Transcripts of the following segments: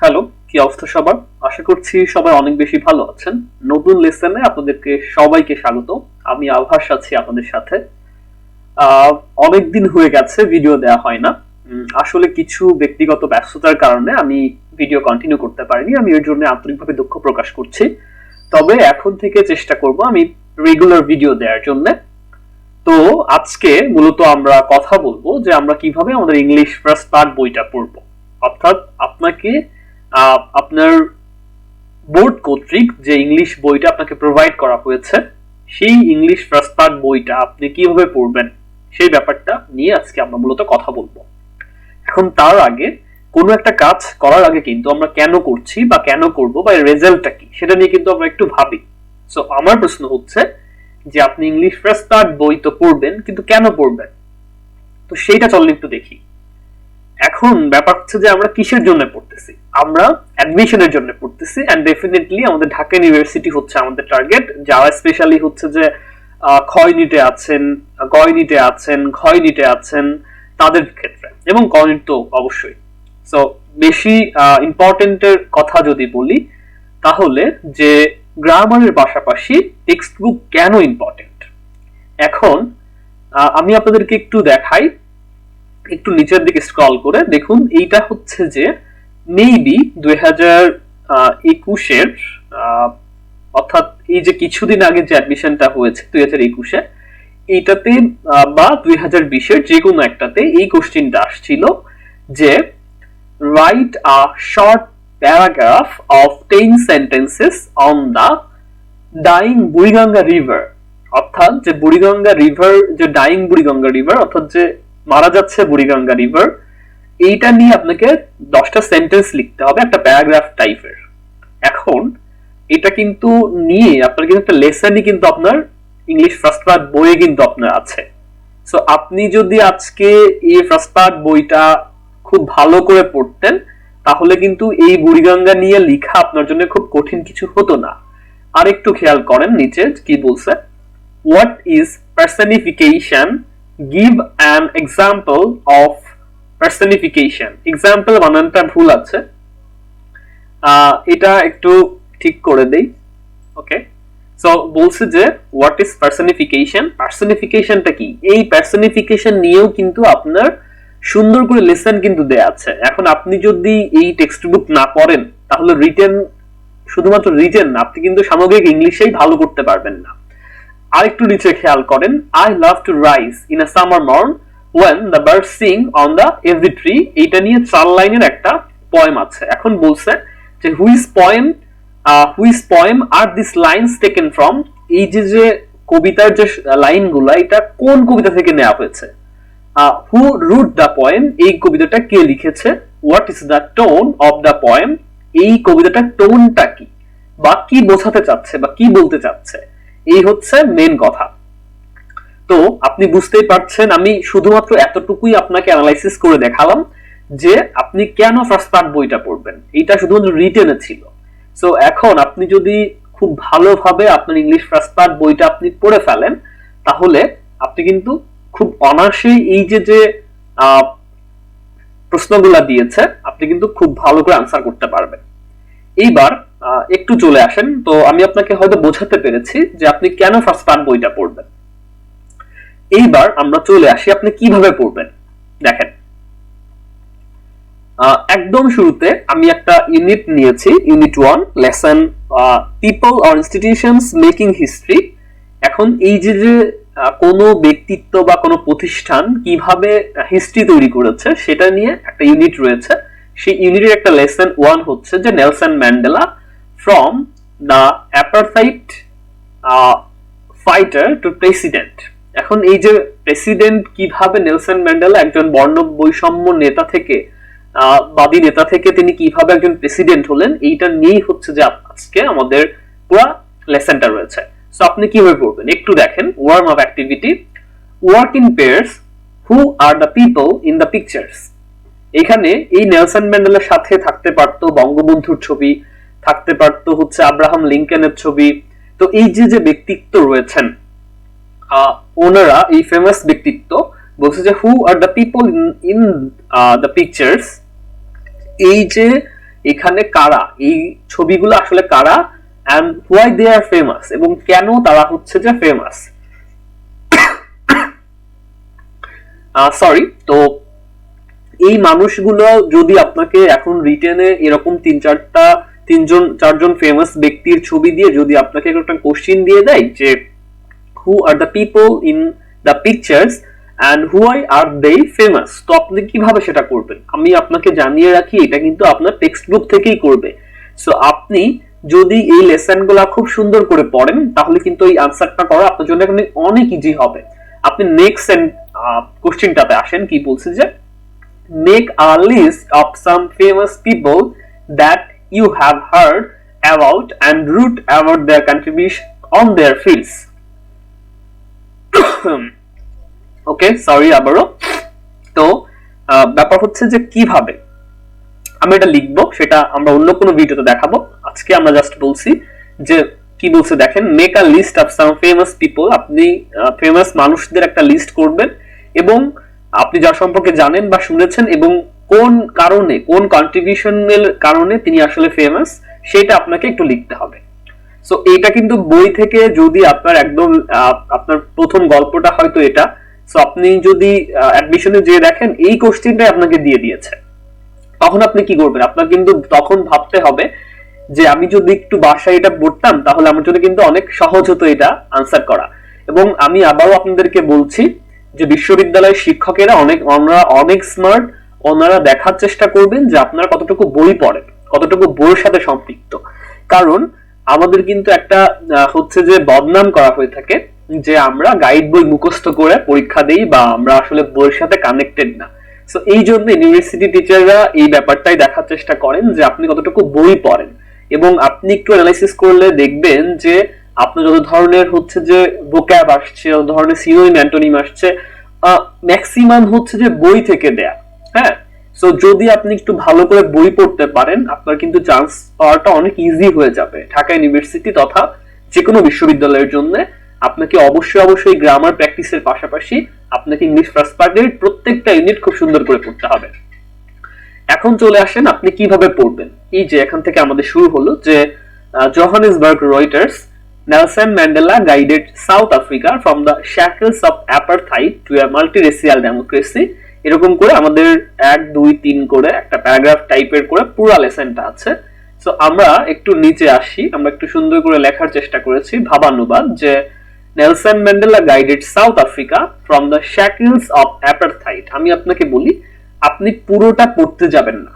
Hello, কি অবস্থা সবার? আশা করছি সবাই অনেক বেশি ভালো আছেন। নতুন লেসনে আপনাদেরকে সবাইকে স্বাগত। আমি আভাস আছি আপনাদের সাথে। অনেকদিন হয়ে গেছে ভিডিও দেওয়া হয় না। আসলে কিছু ব্যক্তিগত ব্যস্ততার কারণে আমি ভিডিও কন্টিনিউ করতে পারিনি। আমি এর জন্য আন্তরিকভাবে দুঃখ প্রকাশ করছি। তবে এখন থেকে চেষ্টা করব আমি রেগুলার ভিডিও দেওয়ার জন্য। তো আজকে মূলত আমরা কথা বলবো যে আমরা কিভাবে আমাদের ইংলিশ ফার্স্ট পার্ট বইটা পড়বো। অর্থাৎ আপনাকে আপনার বোর্ড কর্তৃক যে ইংলিশ বইটা আপনাকে প্রোভাইড করা হয়েছে সেই ইংলিশ ফার্স্ট পার্ট বইটা আপনি কিভাবে পড়বেন সেই ব্যাপারটা নিয়ে আজকে আমরা মূলত কথা বলবো। এখন তার আগে কোনো একটা কাজ করার আগে কিন্তু আমরা কেন করছি বা কেন করব বা এর রেজাল্টটা কি সেটা নিয়ে কিন্তু আমরা একটু ভাবি। সো আমার প্রশ্ন হচ্ছে যে আপনি ইংলিশ ফার্স্ট পার্ট বই তো পড়বেন, কিন্তু কেন পড়বেন? তো সেইটা চল একটু দেখি। এখন ব্যাপার হচ্ছে যে আমরা কিসের জন্য পড়তেছি? আমরা অ্যাডমিশনের জন্য পড়তেছি, এন্ড ডেফিনেটলি আমাদের ঢাকা ইউনিভার্সিটি হচ্ছে আমাদের টার্গেট। যারা স্পেশালি হচ্ছে যে খ ইউনিটে আছেন, গ ইউনিটে আছেন, ঘ ইউনিটে আছেন তাদের ক্ষেত্রে, এবং ক ইউনিট তো অবশ্যই। সো বেশি ইম্পর্টেন্টের কথা যদি বলি তাহলে যে গ্রামারের পাশাপাশি টেক্সট বুক কেন ইম্পর্টেন্ট। এখন আমি আপনাদেরকে একটু দেখাই, একটু নিচের দিকে স্ক্রল করে দেখুন। এইটা হচ্ছে যে মেবি 2021-এর অর্থাৎ এই যে কিছুদিন আগে যে অ্যাডমিশনটা হয়েছে 2021-এ, এইটাতে বা 2020-এর যে কোনো একটাতে এই কোশ্চেনটা আসছিল যে write a short paragraph of 10 sentences on the dying Buriganga river. অর্থাৎ যে বুড়িগঙ্গা রিভার, যে ডাইং বুড়িগঙ্গা রিভার, অর্থাৎ যে মারা যাচ্ছে বুড়িগঙ্গা রিভার, এইটা নিয়ে আপনাকে 10টা সেন্টেন্স লিখতে হবে একটা প্যারাগ্রাফ টাইপের। এখন এটা কিন্তু নিয়ে আপনার কিন্তু একটা লেসনই কিন্তু আপনার ইংলিশ ফার্স্ট পার্ট বইয়ে কিন্তু আপনার আছে। সো আপনি যদি আজকে এই ফার্স্ট পার্ট বইটা খুব ভালো করে পড়তেন তাহলে কিন্তু এই বুড়িগঙ্গা নিয়ে লেখা আপনার জন্য খুব কঠিন কিছু হতো না। আর একটু খেয়াল করেন নিচে কি বলছে, what is personification, give an example of personification. example বানানটা ভুল আছে, এটা একটু ঠিক করে দেই। ওকে, সো বলছে যে হোয়াট ইজ পার্সনিফিকেশন, পার্সনিফিকেশনটা কি। এই পার্সনিফিকেশন নিয়েও কিন্তু আপনার সুন্দর করে লেসন কিন্তু দেয়া আছে। এখন আপনি যদি এই টেক্সট বুক না পড়েন তাহলে রিটেন, শুধুমাত্র রিটেন না, আপনি কিন্তু সামগ্রিক ইংলিশেই ভালো করতে পারবেন না। আরেকটু নিচে খেয়াল করেন, I love to rise in a summer morn when the bird sing on the every tree. এইটা নিয়ে 4 লাইনের একটা পয়েম আছে। এখন বলছে যে which poem are this lines taken from. এই যে যে কবিতার যে লাইনগুলো, এটা কোন কবিতা থেকে নেওয়া হয়েছে? হু রুট দ্য পয়েম, এই কবিতাটা কে লিখেছে? What is the tone of the poem, এই কবিতাটার টোনটা কি বা কি বোঝাতে চাচ্ছে বা কি বলতে চাচ্ছে, এই হচ্ছে মেন কথা। তো আপনি বুঝতেই পারছেন আমি শুধুমাত্র এতটুকুই আপনাকে অ্যানালাইসিস করে দেখালাম যে আপনি কেন ফার্স্ট পার্ট বইটা পড়বেন। এইটা শুধুমাত্র রিটেনে ছিল। সো এখন আপনি যদি খুব ভালোভাবে আপনার ইংলিশ ফার্স্ট পার্ট বইটা আপনি পড়ে ফেলেন তাহলে আপনি কিন্তু খুব অনায়াসেই এই যে যে প্রশ্নগুলা দিয়েছে আপনি কিন্তু খুব ভালো করে আনসার করতে পারবেন। এইবার একটু চলে আসেন, তো আমি আপনাকে হয়তো বোঝাতে পেরেছি যে আপনি কেন ফার্স্ট পার্ট বইটা পড়বেন। এইবার আমরা চলে আসি আপনি কিভাবে পড়বেন। দেখেন, একদম শুরুতে আমি একটা ইউনিট নিয়েছি, unit 1, lesson people or institutions making history. এখন এই যে যে কোনো ব্যক্তিত্ব বা কোনো প্রতিষ্ঠান কিভাবে হিস্ট্রি তৈরি করেছে সেটা নিয়ে একটা ইউনিট রয়েছে। সেই ইউনিটের একটা লেসন 1 হচ্ছে যে Nelson Mandela from the apartheid fighter to president. এখন এই যে প্রেসিডেন্ট কিভাবে নেলসন ম্যান্ডেলা একজন বর্ণ বৈষম্য নেতা থেকে বাদী নেতা থেকে তিনি কিভাবে একজন প্রেসিডেন্ট হলেন, এইটা নিয়েই হচ্ছে যে আজকে আমাদের পুরো লেসনটা রয়েছে। সো আপনি কিভাবে পড়বেন একটু দেখেন। Warm up activity, work in pairs, who are the people in the pictures. এখানে এই নেলসন ম্যান্ডেলার সাথে থাকতে পারতো বঙ্গবন্ধুর ছবি, থাকতে পারতো হচ্ছে আব্রাহাম লিঙ্কনের ছবি। তো এই যে যে ব্যক্তিত্ব রয়েছেন ওনারা, এই ফেমাস ব্যক্তিত্ব, বলছে যে who are the people in the pictures. এই যে এখানে কারা, এই ছবিগুলো আসলে কারা, and why they are famous, এবং কেন তারা হচ্ছে যে ফেমাস। সরি, তো এই মানুষগুলো যদি আপনাকে এখন রিটেনে এরকম তিনজন চারজন ফেমাস ব্যক্তির ছবি দিয়ে যদি আপনাকে একটা কোশ্চেন দিয়ে দেয় যে who are the people in the pictures and why are they famous, তো আপনি কিভাবে সেটা করবেন? আমি আপনাকে জানিয়ে রাখি, এটা কিন্তু আপনার টেক্সট বুক থেকেই করবে। সো আপনি যদি এই লেসনগুলো খুব সুন্দর করে পড়েন তাহলে কিন্তু এই আনসারটা করা আপনার জন্য অনেক ইজি হবে। আপনি নেক্সট কোশ্চেনটাতে আসেন, কি বলছে যে make a list of some famous people that you have heard about and wrote about their contribution on their fields. Okay, sorry আবারও। তো ব্যাপার হচ্ছে যে কিভাবে আমি এটা লিখবো সেটা আমরা অন্য কোনো ভিডিওতে দেখাবো। আজকে আমরা জাস্ট বলছি যে কি বলছে দেখেন, make a list of some famous people, আপনি ফেমাস মানুষদের একটা লিস্ট করবেন এবং আপনি যার সম্পর্কে জানেন বা শুনেছেন এবং কোন কারণে, কোন কন্ট্রিবিউশনের কারণে তিনি আসলে ফেমাস সেটা আপনাকে একটু লিখতে হবে। সো এইটা কিন্তু বই থেকে, যদি আপনার একদম আপনার প্রথম গল্পটা হয়তো এটা, সো আপনি যদি অ্যাডমিশনে যেয়ে দেখেন এই কোশ্চেনটাই আপনাকে দিয়ে দিয়েছে, তখন আপনি কি করবেন? আপনার কিন্তু তখন ভাবতে হবে যে আমি যদি একটু বাসায় এটা পড়তাম তাহলে আমার জন্য কিন্তু অনেক সহজ হতো এটা আনসার করা। এবং আমি আবারও আপনাদেরকে বলছি যে বিশ্ববিদ্যালয়ের শিক্ষকেরা অনেক স্মার্ট, ওনারা দেখার চেষ্টা করবেন যে আপনারা কতটুকু বই পড়েন, কতটুকু বইয়ের সাথে সম্পৃক্ত। কারণ আমাদের কিন্তু একটা হচ্ছে যে বদনাম করা হয়ে থাকে যে আমরা গাইড বই মুখস্থ করে পরীক্ষা দেই বা আমরা আসলে বইয়ের সাথে কানেক্টেড না। সো এই জন্য ইউনিভার্সিটি টিচাররা এই ব্যাপারটাই দেখার চেষ্টা করেন যে আপনি কতটুকু বই পড়েন, এবং আপনি একটু অ্যানালাইসিস করলে দেখবেন যে আপনার যত ধরনের হচ্ছে যে ভোক্যাব আসছে, যত ধরনের সিনোনিম অ্যান্টোনিম আসছে, ম্যাক্সিমাম হচ্ছে যে বই থেকে দেয়া। হ্যাঁ, সো যদি আপনি একটু ভালো করে বই পড়তে পারেন আপনার কিন্তু চান্স পাওয়াটা অনেক ইজি হয়ে যাবে ঢাকা ইউনিভার্সিটি তথা যে কোনো বিশ্ববিদ্যালয়ের জন্য। আপনাকে অবশ্যই গ্রামার প্র্যাকটিসের পাশাপাশি আপনাকে ইংলিশ ফার্স্ট পার্টের প্রত্যেকটা ইউনিট খুব সুন্দর করে পড়তে হবে। এখন চলে আসেন আপনি কিভাবে পড়বেন। এই যে এখান থেকে আমাদের শুরু হলো যে Johannesburg Reuters, Nelson Mandela guided South Africa from the shackles of apartheid to a multiracial democracy, এরকম করে আমাদের 1 2 3 করে একটা প্যারাগ্রাফ টাইপের করে পুরো লেসনটা আছে। সো আমরা একটু নিচে আসি, আমরা একটু সুন্দর করে লেখার চেষ্টা করেছি ভাবানুবাদ যে Nelson Mandela guided South Africa from the shackles of apartheid. আমি আপনাকে বলি আপনি পুরোটা পড়তে যাবেন না।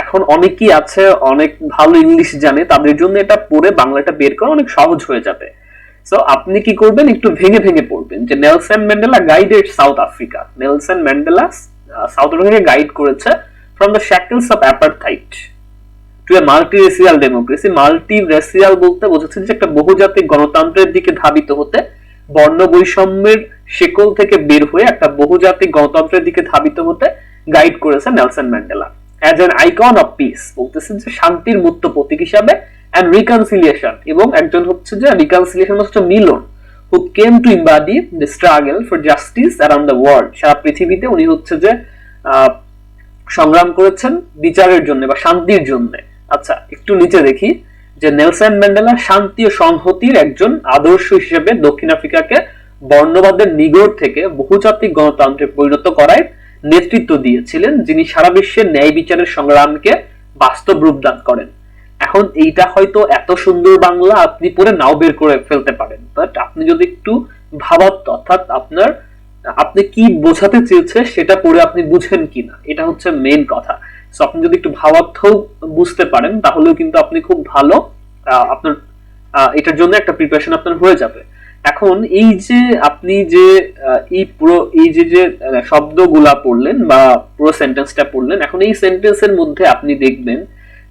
এখন অনেকেই আছে অনেক ভালো ইংলিশ জানে, তাদের জন্য এটা পড়ে বাংলাটা বের করা অনেক সহজ হয়ে যাবে। সো আপনি কি করবেন, একটু ভেঙে ভেঙে পড়বেন যে Nelson Mandela guided South Africa, Nelson Mandela South আফ্রিকাকে গাইড করেছে from the shackles of apartheid to a multiracial democracy. Multiracial বলতে বোঝাচ্ছে যে একটা বহুজাতিক গণতন্ত্রের দিকে ধাবিত হতে, বর্ণ বৈষম্যের শেকল থেকে বের হয়ে একটা বহুজাতিক গণতন্ত্রের দিকে ধাবিত হতে গাইড করেছে Nelson Mandela. As an icon of piece বলতেছে যে শান্তির মূর্ত প্রতীক হিসাবে, এন্ড রিকনসিলিয়েশন, এবং একজন হচ্ছে যে রিকনসিলিয়েশন হচ্ছে মিলন, who came to embody the struggle for justice around the world. সারা পৃথিবীতে উনি হচ্ছে যে সংগ্রাম করেছেন বিচারের জন্য বা শান্তির জন্য। আচ্ছা, একটু নিচে দেখি যে নেলসন ম্যান্ডেলা শান্তি ও সংহতির একজন আদর্শ হিসেবে দক্ষিণ আফ্রিকাকে বর্ণবাদের নিগড় থেকে বহুজাতিক গণতন্ত্রে পরিণত করায় নেতৃত্ব দিয়েছিলেন, যিনি সারা বিশ্বের ন্যায় বিচারের সংগ্রামকে বাস্তব রূপ দান করেন। এখন এইটা হয়তো এত সুন্দর বাংলা আপনি পড়ে নাও বের করে ফেলতে পারেন, বাট আপনি যদি একটু ভাবাত, অর্থাৎ আপনি কি বোঝাতে চেয়েছে সেটা পড়ে আপনি বুঝেন কিনা, এটা হচ্ছে মেইন কথা। সো আপনি যদি একটু ভাবার্থ বুঝতে পারেন তাহলেও কিন্তু আপনি খুব ভালো আপনার এটার জন্য একটা প্রিপারেশন আপনার হয়ে যাবে। এখন এই যে আপনি যে এই যে শব্দগুলা পড়লেন বা পুরো সেন্টেন্সটা পড়লেন, এখন এই সেন্টেন্সের মধ্যে আপনি দেখবেন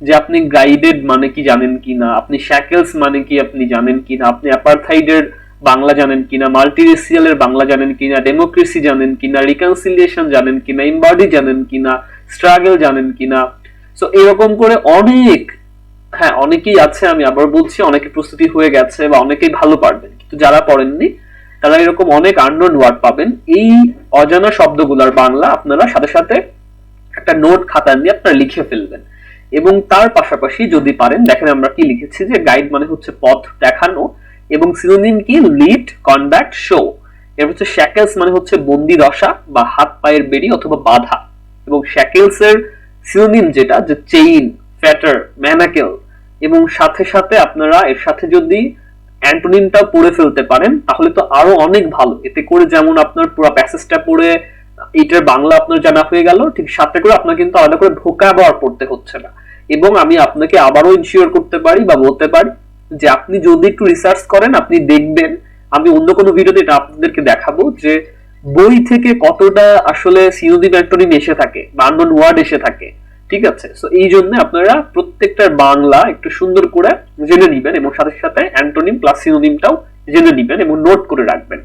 যে আপনি গাইডেড মানে কি জানেন কিনা, আপনি শ্যাকেলস মানে কি আপনি জানেন কিনা, আপনি অ্যাপারথাইডের বাংলা জানেন কিনা, মাল্টিরেসিয়ালের বাংলা জানেন কিনা, ডেমোক্রেসি জানেন কিনা, রিকনসিলিয়েশন জানেন কিনা, ইম্বাডি জানেন কিনা, স্ট্রাগল জানেন কিনা। সো এরকম করে অনেকেই আছে, আমি আবার বলছি অনেকে প্রস্তুতি হয়ে গেছে বা অনেকেই ভালো পারবেন, কিন্তু যারা পড়েননি তারা এরকম অনেক আননোন ওয়ার্ড পাবেন। এই অজানা শব্দগুলোর বাংলা আপনারা সাথে সাথে একটা নোট খাতা নিয়ে আপনারা লিখে ফেলবেন এবং তার পাশাপাশি যদি পারেন, দেখেন আমরা কি লিখেছি যে গাইড মানে হচ্ছে পথ দেখানো, এবং সিনোনিম কি, লিড, কন্ডাক্ট, শো। এর হচ্ছে শ্যাকেলস মানে হচ্ছে বন্দি দশা বা হাত পায়ের বেড়ি অথবা বাধা, এবং শ্যাকেলস এর সিনোনিম যেটা যে চেইন, ফ্যাটার, ম্যানাকেল। এবং সাথে সাথে আপনারা এর সাথে যদি অ্যান্টোনিমটা পড়ে ফেলতে পারেন তাহলে তো আরো অনেক ভালো। এতে করে যেমন আপনার পুরো প্যাসেজটা পড়ে এটার বাংলা আপনার জানা হয়ে গেল, ঠিক সাথে করে আপনার কিন্তু আলাদা করে ভোকাবুলারি পড়তে হচ্ছে না। এবং আমি আপনাকে আবারও ইনশিওর করতে পারি বা বলতে পারি যে আপনি যদি একটু রিসার্চ করেন, আপনি দেখবেন, আমি অন্য কোনো ভিডিওতে এটা আপনাদেরকে দেখাবো যে বই থেকে কতটা আসলে সিনোনিম অ্যান্টোনিম এসে থাকে বা আননোন ওয়ার্ড এসে থাকে। ঠিক আছে, সো এই জন্য আপনারা প্রত্যেকটার বাংলা একটু সুন্দর করে জেনে নিবেন এবং সাথে সাথে অ্যান্টোনিম প্লাস সিনোনিমটাও জেনে নিবেন এবং নোট করে রাখবেন।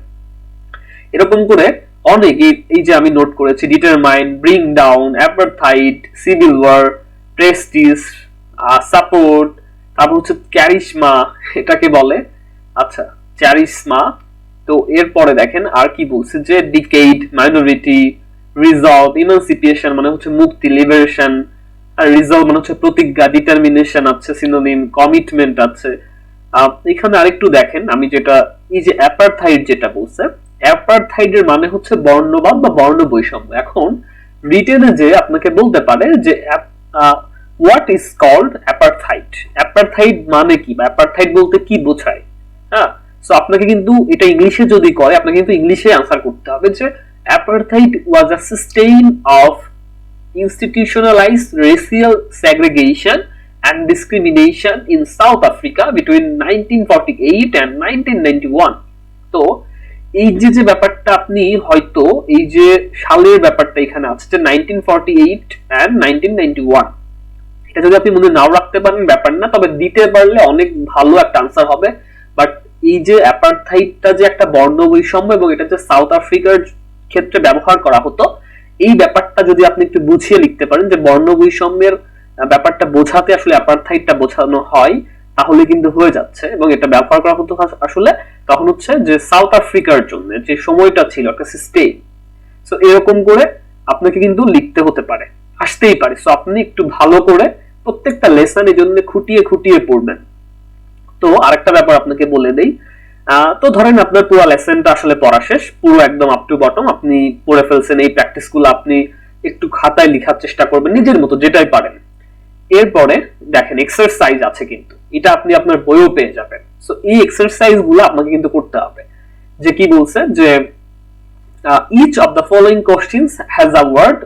এরকম করে অনেক, এই যে আমি নোট করেছি, determine, bring down, apartheid, civil war, prestige, support, তারপর হচ্ছে ক্যারিশমা এটাকে বলে, আচ্ছা চ্যারিশমা। তো এরপরে দেখেন আর কি বলছে যে ডিকেইড, মাইনরিটি, রিজলভ, ইমানসিপিয়েশন মানে হচ্ছে মুক্তি, লিবারেশন, আর রিজলভ মানে হচ্ছে প্রতিজ্ঞা, ডিটারমিনেশন আছে সিনোনিম, কমিটমেন্ট আছে। এখানে আরেকটু দেখেন, আমি যেটা এই যে অ্যাপারথাইড যেটা বলছে, অ্যাপারথাইডের মানে হচ্ছে বর্ণবাদ বা বর্ণ বৈষম্য। এখন রিটেনে যে আপনাকে বলতে পারে যে হোয়াট ইজ কল্ড অ্যাপারথাইড, অ্যাপারথাইড মানে কি বা অ্যাপারথাইড বলতে কি বোঝায়। হ্যাঁ, সো আপনাকে কিন্তু এটা ইংলিশে যদি করে আপনাকে কিন্তু ইংলিশে আনসার করতে হবে যে apartheid was a system of institutionalized racial segregation and discrimination in South Africa between 1948 and 1991. তো এই যে ব্যাপারটা আপনি হয়তো এই যে সালের ব্যাপারটা এখানে আছে যে 1948 and 1991, এটা যদি আপনি মনে নাও রাখতে পারেন ব্যাপার না, তবে দিতে পারলে অনেক ভালো একটা আনসার হবে। বাট এই যে অ্যাপারথাইডটা যে একটা বর্ণ বৈষম্য এবং এটা যে সাউথ আফ্রিকার ক্ষেত্রে ব্যবহার করা হতো, এই ব্যাপারটা যদি আপনি একটু বুঝিয়ে লিখতে পারেন যে বর্ণ বৈষম্যের ব্যাপারটা বোঝাতে আসলে অ্যাপারথাইডটা বোঝানো হয়, তাহলে কিন্তু হয়ে যাচ্ছে। এবং এটা ব্যবহার করা হতো আসলে তখন হচ্ছে যে সাউথ আফ্রিকার জন্য যে সময়টা ছিল একটা সিস্টেম। সো এরকম করে আপনাকে কিন্তু লিখতে হতে পারে, আসতেই পারে। সো আপনি একটু ভালো করে প্রত্যেকটা লেসন এই জন্য খুঁটিয়ে খুঁটিয়ে পড়বেন। তো আরেকটা ব্যাপার আপনাকে বলে দেই, তো ধরেন আপনার পুরো লেসনটা আসলে পড়া শেষ, পুরো একদম আপ টু বটম আপনি পড়ে ফেলছেন। এই প্র্যাকটিসগুলো আপনি একটু খাতায় লেখার চেষ্টা করবেন নিজের মতো যেটাই পারেন। এরপরে দেখেন এক্সারসাইজ আছে, কিন্তু এটা আপনি আপনার বইও পেয়ে যাবেন। সো এই এক্সারসাইজ গুলো আপনাকে কিন্তু করতে হবে। যে কি বলছে যে each of the following questions has a word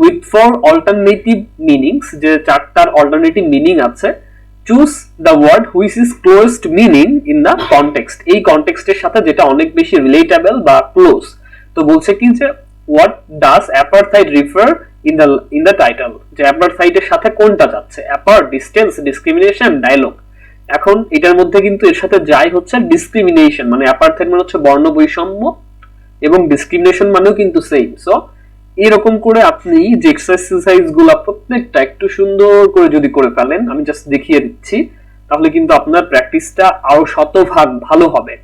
with four alternative meanings, যে চারটার অল্টারনেটিভ মিনিং আছে। Choose the word which is closest meaning in the context, এই কনটেক্সটের সাথে যেটা অনেক বেশি রিলেটেবল বা ক্লোজ। তো বলছে কি যে হোয়াট ডাজ অ্যাপারথাইড রিফার ইন দ্য টাইটেল, যে অ্যাপারথাইডের সাথে কোনটা যাচ্ছে, অ্যাপার, ডিস্টেন্স, ডিসক্রিমিনেশন, ডায়লগ। এখন এটার মধ্যে কিন্তু এর সাথে যাই হচ্ছে ডিসক্রিমিনেশন, মানে অ্যাপারথাইড মানে হচ্ছে বর্ণ বৈষম্য, এবং ডিসক্রিমিনেশন মানেও কিন্তু সেম। সো এরকম করে আপনি যে এক্সারসাইজ গুলা প্রত্যেকটা একটু সুন্দর করে যদি করে ফেলেন, আমি জাস্ট দেখিয়ে দিচ্ছি, তাহলে কিন্তু আপনার প্র্যাকটিসটা আরো শতভাগ ভালো হবে।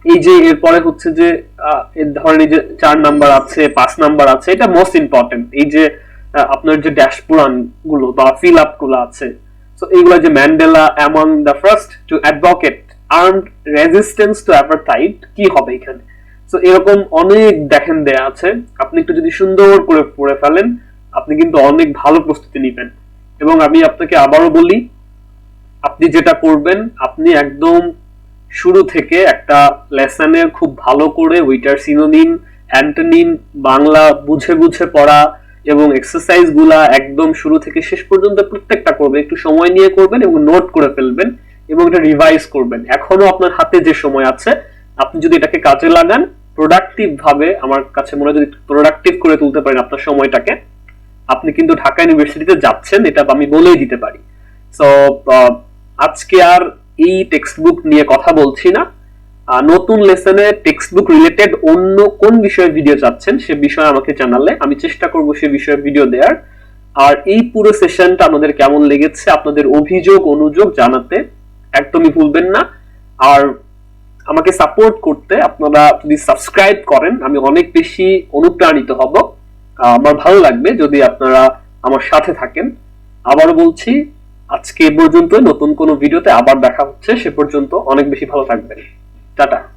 এই যে এরপরে হচ্ছে যে ধরেন এই যে 4 নাম্বার আছে, 5 নাম্বার আছে, এটা মোস্ট ইম্পর্টেন্ট। এই যে আপনার যে ড্যাশপুরান গুলো বা ফিল আপ গুলো আছে, সো এইগুলো যে Mandela among the first to advocate armed resistance to apartheid, কি হবে এখানে। সো এরকম অনেক দেখেন দেয়া আছে, আপনি একটু যদি সুন্দর করে পড়ে ফেলেন আপনি কিন্তু অনেক ভালো প্রস্তুতি নেবেন। এবং আমি আপনাকে আবারও বলি, আপনি যেটা করবেন, আপনি একদম শুরু থেকে একটা লেসনের খুব ভালো করে ওইটার সিনোনিম, অ্যান্টোনিম বাংলা বুঝে বুঝে পড়া এবং এক্সারসাইজ গুলা একদম শুরু থেকে শেষ পর্যন্ত প্রত্যেকটা করবেন, একটু সময় নিয়ে করবেন এবং নোট করে ফেলবেন এবং এটা রিভাইজ করবেন। এখনো আপনার হাতে যে সময় আছে, আপনি যদি এটাকে কাজে লাগান প্রোডাক্টিভ ভাবে, আমার কাছে মনে হয় যদি প্রোডাক্টিভ করে তুলতে পারেন আপনার সময়টাকে, আপনি কিন্তু ঢাকা ইউনিভার্সিটিতে যাচ্ছেন, এটা আমি বলেই দিতে পারি। সো আজকে আর এই টেক্সট বুক নিয়ে কথা বলছি না, নতুন লেসনে টেক্সট বুক রিলেটেড অন্য কোন বিষয়ে ভিডিও চাচ্ছেন সে বিষয়ে আমাকে জানালে আমি চেষ্টা করব সে বিষয়ে ভিডিও দেওয়ার। আর এই পুরো সেশনটা আমাদের কেমন লেগেছে আপনাদের অভিযোগ অনুযোগ জানাতে একদমই ভুলবেন না। আর আমাকে সাপোর্ট করতে আপনারা যদি সাবস্ক্রাইব করেন আমি অনেক বেশি অনুপ্রাণিত হব, আমার ভালো লাগবে যদি আপনারা আমার সাথে থাকেন। আবারও বলছি, আজকে এ পর্যন্ত, নতুন কোনো ভিডিওতে আবার দেখা হচ্ছে, সে পর্যন্ত অনেক বেশি ভালো থাকবেন। টাটা।